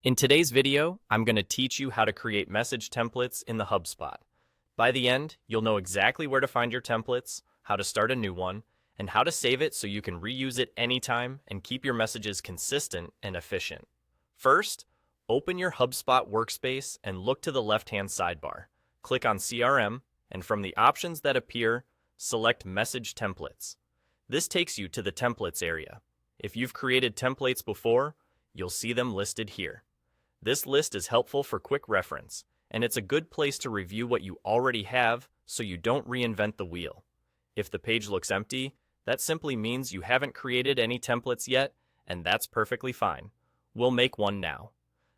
In today's video, I'm going to teach you how to create message templates in the HubSpot. By the end, you'll know exactly where to find your templates, how to start a new one, and how to save it so you can reuse it anytime and keep your messages consistent and efficient. First, open your HubSpot workspace and look to the left-hand sidebar. Click on CRM, and from the options that appear, select Message Templates. This takes you to the Templates area. If you've created templates before, you'll see them listed here. This list is helpful for quick reference, and it's a good place to review what you already have so you don't reinvent the wheel. If the page looks empty, that simply means you haven't created any templates yet, and that's perfectly fine. We'll make one now.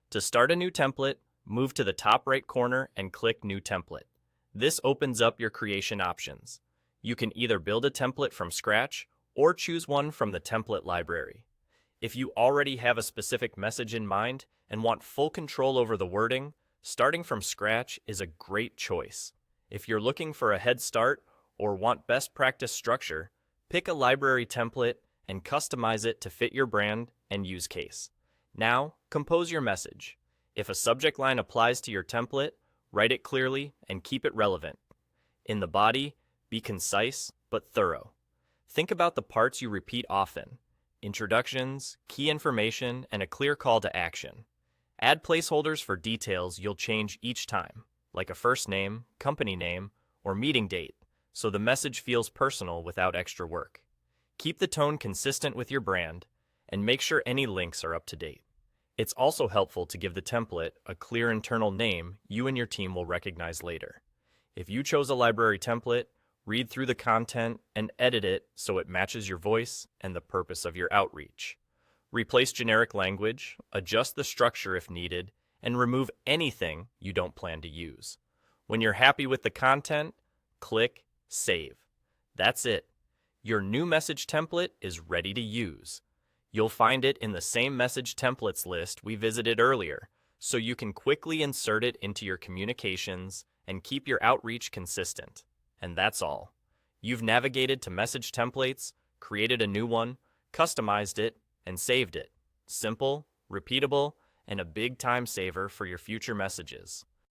To start a new template, move to the top right corner and click New Template. This opens up your creation options. You can either build a template from scratch or choose one from the template library. If you already have a specific message in mind and want full control over the wording, starting from scratch is a great choice. If you're looking for a head start or want best practice structure, pick a library template and customize it to fit your brand and use case. Now, compose your message. If a subject line applies to your template, write it clearly and keep it relevant. In the body, be concise but thorough. Think about the parts you repeat often: introductions, key information, and a clear call to action. Add placeholders for details you'll change each time, like a first name, company name, or meeting date, so the message feels personal without extra work. Keep the tone consistent with your brand, and make sure any links are up to date. It's also helpful to give the template a clear internal name you and your team will recognize later. If you chose a library template, read through the content and edit it so it matches your voice and the purpose of your outreach. Replace generic language, adjust the structure if needed, and remove anything you don't plan to use. When you're happy with the content, click Save. That's it. Your new message template is ready to use. You'll find it in the same message templates list we visited earlier, so you can quickly insert it into your communications and keep your outreach consistent. And that's all. You've navigated to message templates, created a new one, customized it, and saved it. Simple, repeatable, and a big time saver for your future messages.